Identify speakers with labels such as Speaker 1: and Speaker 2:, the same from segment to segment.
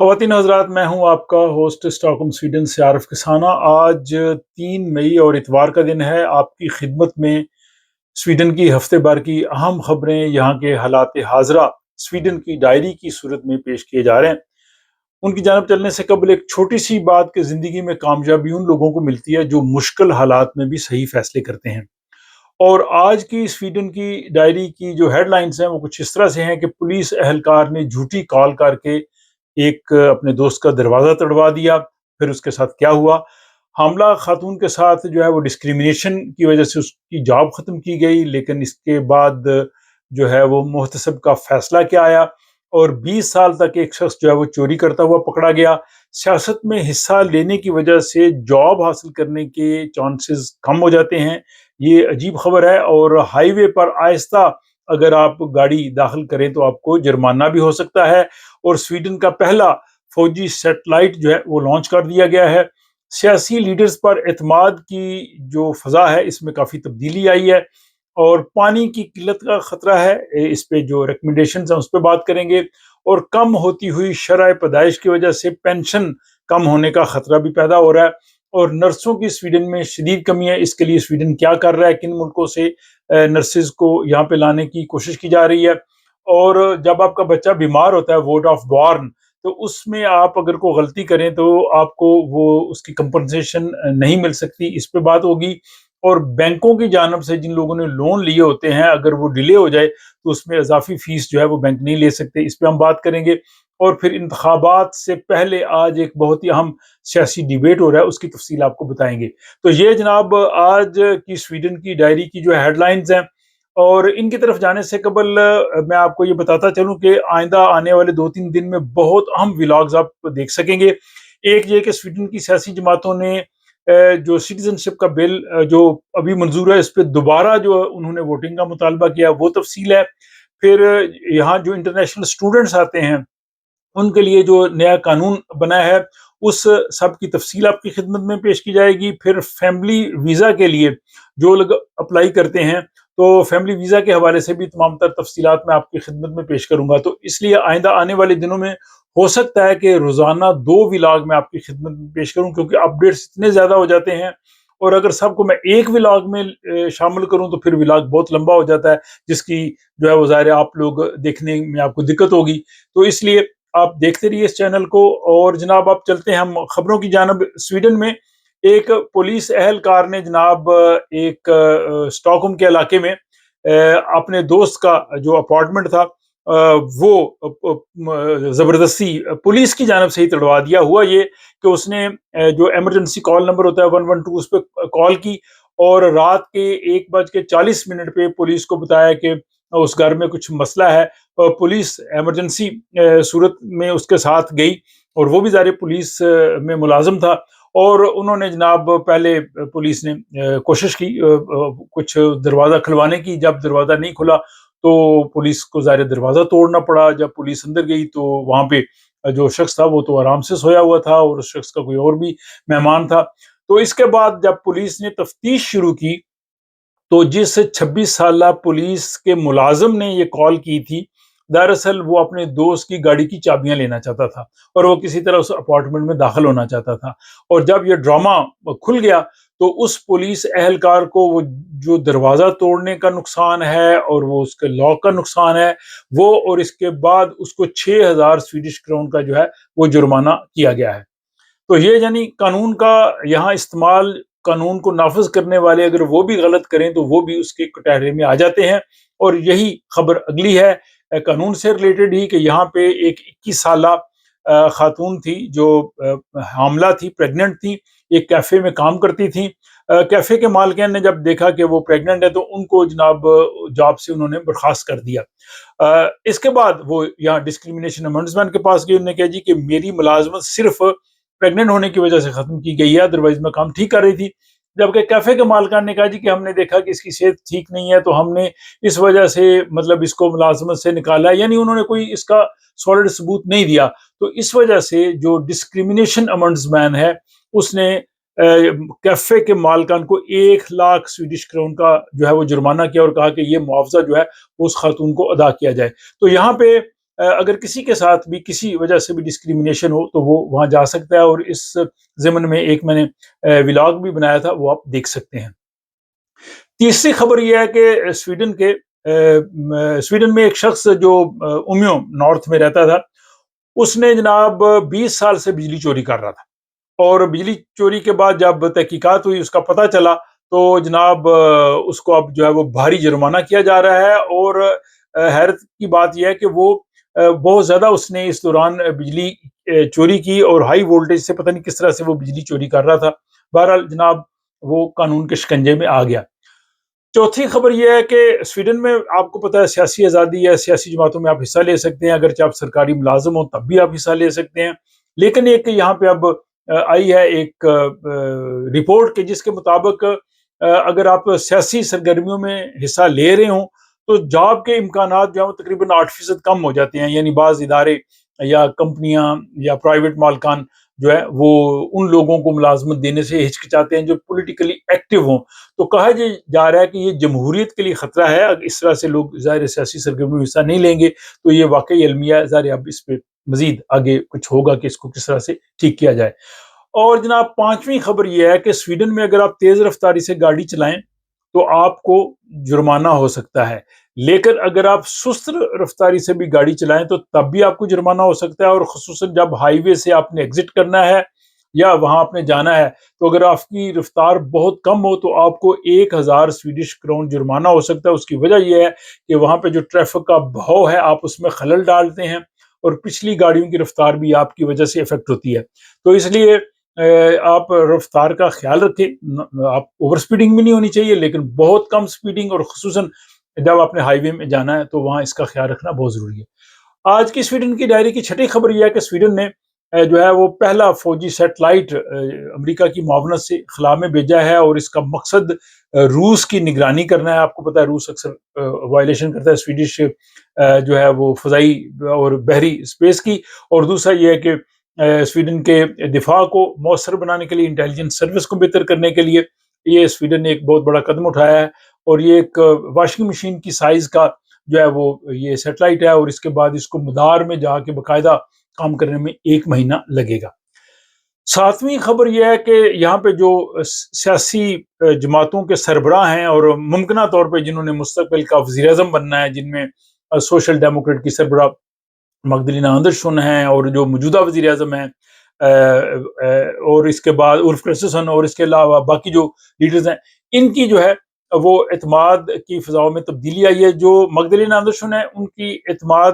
Speaker 1: خواتین حضرات، میں ہوں آپ کا ہوسٹ اسٹاکہولم سویڈن سے عارف کسانہ۔ آج 3 مئی اور اتوار کا دن ہے۔ آپ کی خدمت میں سویڈن کی ہفتے بھر کی اہم خبریں، یہاں کے حالات حاضرہ سویڈن کی ڈائری کی صورت میں پیش کیے جا رہے ہیں۔ ان کی جانب چلنے سے قبل ایک چھوٹی سی بات کہ زندگی میں کامیابی ان لوگوں کو ملتی ہے جو مشکل حالات میں بھی صحیح فیصلے کرتے ہیں۔ اور آج کی سویڈن کی ڈائری کی جو ہیڈ لائنز ہیں وہ کچھ اس طرح سے ہیں کہ پولیس اہلکار نے جھوٹی کال کر کے ایک اپنے دوست کا دروازہ تڑوا دیا۔ پھر اس کے ساتھ کیا ہوا؟ حاملہ خاتون کے ساتھ جو ہے وہ ڈسکریمنیشن کی وجہ سے اس کی جاب ختم کی گئی، لیکن اس کے بعد جو ہے وہ محتسب کا فیصلہ کیا آیا، اور 20 سال تک ایک شخص جو ہے وہ چوری کرتا ہوا پکڑا گیا۔ سیاست میں حصہ لینے کی وجہ سے جاب حاصل کرنے کے چانسز کم ہو جاتے ہیں، یہ عجیب خبر ہے۔ اور ہائی وے پر آہستہ اگر آپ گاڑی داخل کریں تو آپ کو جرمانہ بھی ہو سکتا ہے۔ اور سویڈن کا پہلا فوجی سیٹلائٹ جو ہے وہ لانچ کر دیا گیا ہے۔ سیاسی لیڈرز پر اعتماد کی جو فضا ہے اس میں کافی تبدیلی آئی ہے، اور پانی کی قلت کا خطرہ ہے، اس پہ جو ریکمنڈیشنز ہیں اس پہ بات کریں گے۔ اور کم ہوتی ہوئی شرح پیدائش کی وجہ سے پینشن کم ہونے کا خطرہ بھی پیدا ہو رہا ہے، اور نرسوں کی سویڈن میں شدید کمی ہے۔ اس کے لیے سویڈن کیا کر رہا ہے، کن ملکوں سے نرسز کو یہاں پہ لانے کی کوشش کی جا رہی ہے۔ اور جب آپ کا بچہ بیمار ہوتا ہے وارڈ آف بارن، تو اس میں آپ اگر کوئی غلطی کریں تو آپ کو وہ اس کی کمپنسیشن نہیں مل سکتی، اس پہ بات ہوگی۔ اور بینکوں کی جانب سے جن لوگوں نے لون لیے ہوتے ہیں، اگر وہ ڈیلے ہو جائے تو اس میں اضافی فیس جو ہے وہ بینک نہیں لے سکتے، اس پہ ہم بات کریں گے۔ اور پھر انتخابات سے پہلے آج ایک بہت ہی اہم سیاسی ڈیبیٹ ہو رہا ہے، اس کی تفصیل آپ کو بتائیں گے۔ تو یہ جناب آج کی سویڈن کی ڈائری کی جو ہیڈ لائنز ہیں، اور ان کی طرف جانے سے قبل میں آپ کو یہ بتاتا چلوں کہ آئندہ آنے والے 2-3 دن میں بہت اہم ولاگز آپ دیکھ سکیں گے۔ ایک یہ کہ سویڈن کی سیاسی جماعتوں نے جو سٹیزن شپ کا بل جو ابھی منظور ہے، اس پہ دوبارہ جو انہوں نے ووٹنگ کا مطالبہ کیا، وہ تفصیل ہے۔ پھر یہاں جو انٹرنیشنل اسٹوڈنٹس آتے ہیں ان کے لیے جو نیا قانون بنا ہے، اس سب کی تفصیل آپ کی خدمت میں پیش کی جائے گی۔ پھر فیملی ویزا کے لیے جو لوگ اپلائی کرتے ہیں، تو فیملی ویزا کے حوالے سے بھی تمام تر تفصیلات میں آپ کی خدمت میں پیش کروں گا۔ تو اس لیے آئندہ آنے والے دنوں میں ہو سکتا ہے کہ روزانہ 2 ولاگ میں آپ کی خدمت میں پیش کروں، کیونکہ اپڈیٹس اتنے زیادہ ہو جاتے ہیں، اور اگر سب کو میں ایک ولاگ میں شامل کروں تو پھر ولاگ بہت لمبا ہو جاتا ہے، جس کی جو ہے وہ ظاہر ہے آپ لوگ دیکھنے میں آپ کو دقت ہوگی۔ تو اس لیے آپ دیکھتے رہیے اس چینل کو۔ اور جناب آپ چلتے ہیں ہم خبروں کی جانب۔ سویڈن میں ایک پولیس اہلکار نے جناب ایک اسٹاکہولم کے علاقے میں اپنے دوست کا جو اپارٹمنٹ تھا وہ زبردستی پولیس کی جانب سے ہی تڑوا دیا۔ ہوا یہ کہ اس نے جو ایمرجنسی کال نمبر ہوتا ہے 112، اس پہ کال کی، اور رات کے 1:40 پہ پولیس کو بتایا کہ اس گھر میں کچھ مسئلہ ہے۔ پولیس ایمرجنسی صورت میں اس کے ساتھ گئی، اور وہ بھی ظاہر پولیس میں ملازم تھا، اور انہوں نے جناب پہلے پولیس نے کوشش کی کچھ دروازہ کھلوانے کی۔ جب دروازہ نہیں کھلا تو پولیس کو ظاہر دروازہ توڑنا پڑا۔ جب پولیس اندر گئی تو وہاں پہ جو شخص تھا وہ تو آرام سے سویا ہوا تھا، اور اس شخص کا کوئی اور بھی مہمان تھا۔ تو اس کے بعد جب پولیس نے تفتیش شروع کی تو جس 26 سالہ پولیس کے ملازم نے یہ کال کی تھی، دراصل وہ اپنے دوست کی گاڑی کی چابیاں لینا چاہتا تھا، اور وہ کسی طرح اس اپارٹمنٹ میں داخل ہونا چاہتا تھا۔ اور جب یہ ڈرامہ کھل گیا تو اس پولیس اہلکار کو وہ جو دروازہ توڑنے کا نقصان ہے اور وہ اس کے لاک کا نقصان ہے وہ، اور اس کے بعد اس کو 6000 سویڈش کرون کا جو ہے وہ جرمانہ کیا گیا ہے۔ تو یہ یعنی قانون کا یہاں استعمال، قانون کو نافذ کرنے والے اگر وہ بھی غلط کریں تو وہ بھی اس کے کٹہرے میں آ جاتے ہیں۔ اور یہی خبر اگلی ہے قانون سے ریلیٹڈ ہی، کہ یہاں پہ ایک 21 سالہ خاتون تھی جو حاملہ تھی، پریگننٹ تھی، ایک کیفے میں کام کرتی تھی۔ کیفے کے مالکین نے جب دیکھا کہ وہ پریگننٹ ہے تو ان کو جناب جاب سے انہوں نے برخاست کر دیا۔ اس کے بعد وہ یہاں ڈسکریمنیشن امبڈسمین کے پاس گئی، انہوں نے کہا جی کہ میری ملازمت صرف پریگننٹ ہونے کی وجہ سے ختم کی گئی ہے، ادروائز میں کام ٹھیک کر رہی تھی۔ جبکہ کیفے کے مالکان نے کہا جی کہ ہم نے دیکھا کہ اس کی صحت ٹھیک نہیں ہے تو ہم نے اس وجہ سے مطلب اس کو ملازمت سے نکالا ہے، یعنی انہوں نے کوئی اس کا سالڈ ثبوت نہیں دیا۔ تو اس وجہ سے جو ڈسکریمنیشن امبڈسمین ہے اس نے کیفے کے مالکان کو 1,00,000 سویڈش کرون کا جو ہے وہ جرمانہ کیا، اور کہا کہ یہ معاوضہ جو ہے اس خاتون کو ادا کیا جائے۔ تو یہاں پہ اگر کسی کے ساتھ بھی کسی وجہ سے بھی ڈسکریمنیشن ہو تو وہ وہاں جا سکتا ہے، اور اس ضمن میں ایک میں نے ولاگ بھی بنایا تھا، وہ آپ دیکھ سکتے ہیں۔ تیسری خبر یہ ہے کہ سویڈن میں ایک شخص جو امیو نارتھ میں رہتا تھا، اس نے جناب 20 سال سے بجلی چوری کر رہا تھا، اور بجلی چوری کے بعد جب تحقیقات ہوئی، اس کا پتہ چلا، تو جناب اس کو اب جو ہے وہ بھاری جرمانہ کیا جا رہا ہے، اور حیرت کی بات یہ ہے کہ وہ بہت زیادہ اس نے اس دوران بجلی چوری کی، اور ہائی وولٹیج سے پتہ نہیں کس طرح سے وہ بجلی چوری کر رہا تھا۔ بہرحال جناب وہ قانون کے شکنجے میں آ گیا۔ چوتھی خبر یہ ہے کہ سویڈن میں آپ کو پتہ ہے سیاسی آزادی ہے، سیاسی جماعتوں میں آپ حصہ لے سکتے ہیں، اگرچہ آپ سرکاری ملازم ہوں تب بھی آپ حصہ لے سکتے ہیں، لیکن ایک یہاں پہ اب آئی ہے ایک رپورٹ کہ جس کے مطابق اگر آپ سیاسی سرگرمیوں میں حصہ لے رہے ہوں تو جاب کے امکانات جو ہیں وہ تقریباً 8% کم ہو جاتے ہیں، یعنی بعض ادارے یا کمپنیاں یا پرائیویٹ مالکان جو ہے وہ ان لوگوں کو ملازمت دینے سے ہچکچاتے ہیں جو پولیٹیکلی ایکٹیو ہوں۔ تو کہا جا رہا ہے کہ یہ جمہوریت کے لیے خطرہ ہے، اگر اس طرح سے لوگ ظاہر سیاسی سرگرمیوں میں حصہ نہیں لیں گے تو یہ واقعی المیہ ہے، ظاہر اب اس پہ مزید آگے کچھ ہوگا کہ اس کو کس طرح سے ٹھیک کیا جائے۔ اور جناب پانچویں خبر یہ ہے کہ سویڈن میں اگر آپ تیز رفتاری سے گاڑی چلائیں تو آپ کو جرمانہ ہو سکتا ہے، لیکن اگر آپ سست رفتاری سے بھی گاڑی چلائیں تو تب بھی آپ کو جرمانہ ہو سکتا ہے، اور خصوصاً جب ہائی وے سے آپ نے ایگزٹ کرنا ہے یا وہاں آپ نے جانا ہے، تو اگر آپ کی رفتار بہت کم ہو تو آپ کو 1000 سویڈش کرون جرمانہ ہو سکتا ہے۔ اس کی وجہ یہ ہے کہ وہاں پہ جو ٹریفک کا بہاؤ ہے آپ اس میں خلل ڈالتے ہیں، اور پچھلی گاڑیوں کی رفتار بھی آپ کی وجہ سے افیکٹ ہوتی ہے۔ تو اس لیے آپ رفتار کا خیال رکھیں، آپ اوور سپیڈنگ بھی نہیں ہونی چاہیے، لیکن بہت کم سپیڈنگ، اور خصوصاً جب آپ نے ہائی وے میں جانا ہے تو وہاں اس کا خیال رکھنا بہت ضروری ہے۔ آج کی سویڈن کی ڈائری کی چھٹی خبر یہ ہے کہ سویڈن نے جو ہے وہ پہلا فوجی سیٹلائٹ امریکہ کی معاونت سے خلا میں بھیجا ہے، اور اس کا مقصد روس کی نگرانی کرنا ہے۔ آپ کو پتہ ہے روس اکثر وائلیشن کرتا ہے سویڈش جو ہے وہ فضائی اور بحری اسپیس کی، اور دوسرا یہ ہے کہ سویڈن کے دفاع کو مؤثر بنانے کے لیے، انٹیلیجنس سروس کو بہتر کرنے کے لیے یہ سویڈن نے ایک بہت بڑا قدم اٹھایا ہے، اور یہ ایک واشنگ مشین کی سائز کا جو ہے وہ یہ سیٹلائٹ ہے، اور اس کے بعد اس کو مدار میں جا کے باقاعدہ کام کرنے میں 1 مہینہ لگے گا۔ ساتویں خبر یہ ہے کہ یہاں پہ جو سیاسی جماعتوں کے سربراہ ہیں اور ممکنہ طور پہ جنہوں نے مستقبل کا وزیر اعظم بننا ہے، جن میں سوشل ڈیموکریٹ کی سربراہ مگدلینا آندرسون ہیں، اور جو موجودہ وزیر اعظم ہیں اور اس کے بعد ulf kristersson، اور اس کے علاوہ باقی جو لیڈرز ہیں، ان کی جو ہے وہ اعتماد کی فضاؤں میں تبدیلی آئی ہے۔ جو مگدلینا آندرسون ہیں ان کی اعتماد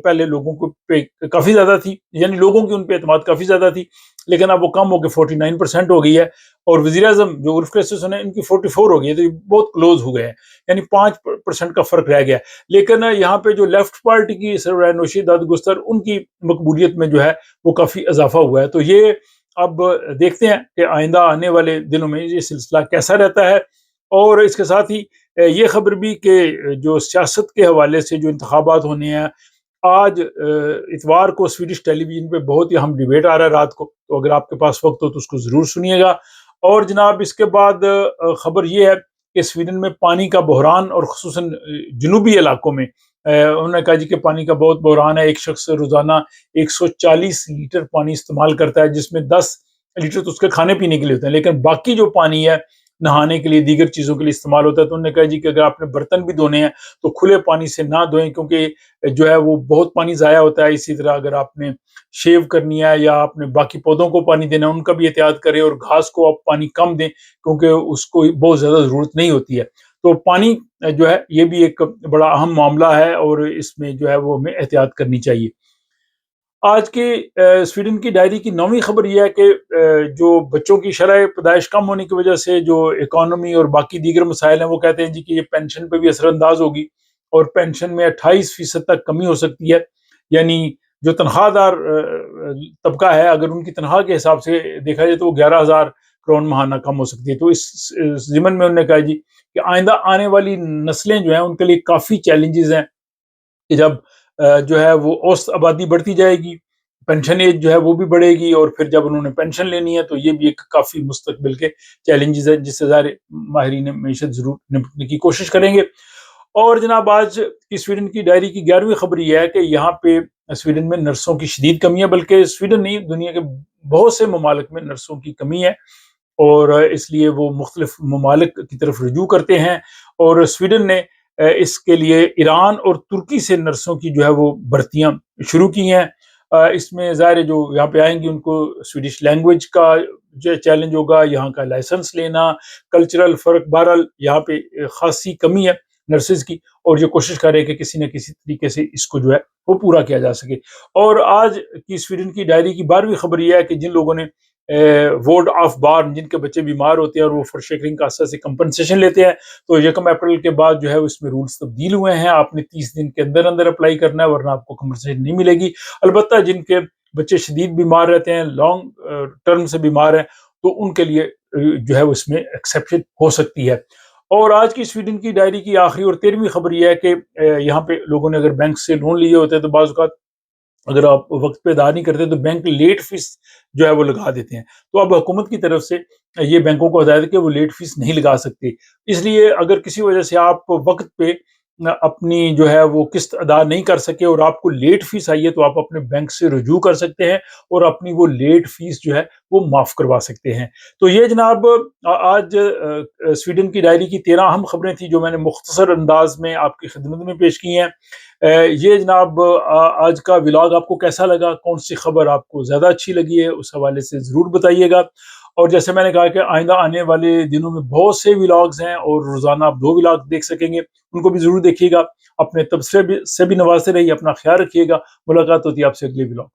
Speaker 1: پہلے لوگوں کو پہ کافی زیادہ تھی، یعنی لوگوں کی ان پہ اعتماد کافی زیادہ تھی، لیکن اب وہ کم ہو کے 49% ہو گئی ہے، اور وزیر اعظم جو ulf kristersson ہیں ان کی 44 ہو گئی ہے، تو یہ بہت کلوز ہو گئے ہیں، یعنی 5% کا فرق رہ گیا۔ لیکن یہاں پہ جو لیفٹ پارٹی کی سربراہ نوشی دادگستر، ان کی مقبولیت میں جو ہے وہ کافی اضافہ ہوا ہے۔ تو یہ اب دیکھتے ہیں کہ آئندہ آنے والے دنوں میں یہ سلسلہ کیسا رہتا ہے۔ اور اس کے ساتھ ہی یہ خبر بھی کہ جو سیاست کے حوالے سے جو انتخابات ہونے ہیں، آج اتوار کو سویڈش ٹیلی ویژن پہ بہت ہی اہم ڈیبیٹ آ رہا ہے رات کو، تو اگر آپ کے پاس وقت ہو تو اس کو ضرور سنیے گا۔ اور جناب اس کے بعد خبر یہ ہے کہ سویڈن میں پانی کا بحران، اور خصوصاً جنوبی علاقوں میں انہوں نے کہا جی کہ پانی کا بہت بحران ہے۔ ایک شخص روزانہ 140 لیٹر پانی استعمال کرتا ہے، جس میں 10 لیٹر تو اس کے کھانے پینے کے لیے ہوتے ہیں، لیکن باقی جو پانی ہے نہانے کے لیے، دیگر چیزوں کے لیے استعمال ہوتا ہے۔ تو انہوں نے کہا جی کہ اگر آپ نے برتن بھی دھونے ہیں تو کھلے پانی سے نہ دھوئیں، کیونکہ جو ہے وہ بہت پانی ضائع ہوتا ہے۔ اسی طرح اگر آپ نے شیو کرنی ہے یا آپ نے باقی پودوں کو پانی دینا ہے، ان کا بھی احتیاط کریں، اور گھاس کو آپ پانی کم دیں کیونکہ اس کو بہت زیادہ ضرورت نہیں ہوتی ہے۔ تو پانی جو ہے یہ بھی ایک بڑا اہم معاملہ ہے، اور اس میں جو ہے وہ ہمیں احتیاط کرنی چاہیے۔ آج کی سویڈن کی ڈائری کی 9ویں خبر یہ ہے کہ جو بچوں کی شرح پیدائش کم ہونے کی وجہ سے جو اکانومی اور باقی دیگر مسائل ہیں، وہ کہتے ہیں جی کہ یہ پینشن پہ بھی اثر انداز ہوگی، اور پینشن میں 28% تک کمی ہو سکتی ہے، یعنی جو تنخواہ دار طبقہ ہے اگر ان کی تنخواہ کے حساب سے دیکھا جائے تو وہ 11,000 کرون ماہانہ کم ہو سکتی ہے۔ تو اس ضمن میں انہوں نے کہا جی کہ آئندہ آنے والی نسلیں جو ہیں ان کے لیے کافی چیلنجز ہیں، کہ جب جو ہے وہ اوسط آبادی بڑھتی جائے گی، پینشن ایج جو ہے وہ بھی بڑھے گی، اور پھر جب انہوں نے پینشن لینی ہے تو یہ بھی ایک کافی مستقبل کے چیلنجز ہیں جس سے ظاہر ماہرین معیشت ضرور نمٹنے کی کوشش کریں گے۔ اور جناب آج کی سویڈن کی ڈائری کی 11ویں خبر یہ ہے کہ یہاں پہ سویڈن میں نرسوں کی شدید کمی ہے، بلکہ سویڈن نہیں دنیا کے بہت سے ممالک میں نرسوں کی کمی ہے، اور اس لیے وہ مختلف ممالک کی طرف رجوع کرتے ہیں، اور سویڈن نے اس کے لیے ایران اور ترکی سے نرسوں کی جو ہے وہ بھرتیاں شروع کی ہیں۔ اس میں ظاہر جو یہاں پہ آئیں گی ان کو سویڈش لینگویج کا جو چیلنج ہوگا، یہاں کا لائسنس لینا، کلچرل فرق، بہرحال یہاں پہ خاصی کمی ہے نرسز کی، اور یہ کوشش کر رہے ہیں کہ کسی نہ کسی طریقے سے اس کو جو ہے وہ پورا کیا جا سکے۔ اور آج کی سویڈن کی ڈائری کی 12ویں خبر یہ ہے کہ جن لوگوں نے وارڈ آف بارن، جن کے بچے بیمار ہوتے ہیں اور وہ فرشیکرنگ کاسا سے کمپنسیشن لیتے ہیں، تو 1 اپریل کے بعد جو ہے اس میں رولز تبدیل ہوئے ہیں، آپ نے 30 دن کے اندر اندر اپلائی کرنا ہے ورنہ آپ کو کمپنسیشن نہیں ملے گی۔ البتہ جن کے بچے شدید بیمار رہتے ہیں، لانگ ٹرم سے بیمار ہیں، تو ان کے لیے جو ہے اس میں ایکسیپشن ہو سکتی ہے۔ اور آج کی سویڈن کی ڈائری کی آخری اور 13ویں خبر یہ ہے کہ یہاں پہ لوگوں نے اگر بینک سے لون لیے ہوتے ہیں تو بعض اوقات اگر آپ وقت پہ ادا نہیں کرتے تو بینک لیٹ فیس جو ہے وہ لگا دیتے ہیں، تو اب حکومت کی طرف سے یہ بینکوں کو ہدایت ہے کہ وہ لیٹ فیس نہیں لگا سکتے۔ اس لیے اگر کسی وجہ سے آپ وقت پہ اپنی جو ہے وہ قسط ادا نہیں کر سکے اور آپ کو لیٹ فیس آئی ہے، تو آپ اپنے بینک سے رجوع کر سکتے ہیں اور اپنی وہ لیٹ فیس جو ہے وہ معاف کروا سکتے ہیں۔ تو یہ جناب آج سویڈن کی ڈائری کی 13 اہم خبریں تھیں جو میں نے مختصر انداز میں آپ کی خدمت میں پیش کی ہیں۔ یہ جناب آج کا ولاگ آپ کو کیسا لگا، کون سی خبر آپ کو زیادہ اچھی لگی ہے، اس حوالے سے ضرور بتائیے گا۔ اور جیسے میں نے کہا کہ آئندہ آنے والے دنوں میں بہت سے ولاگز ہیں اور روزانہ آپ 2 ولاگ دیکھ سکیں گے، ان کو بھی ضرور دیکھیے گا۔ اپنے تبصرے سے بھی نوازتے رہیے، اپنا خیال رکھیے گا۔ ملاقات ہوتی ہے آپ سے اگلے ولاگ۔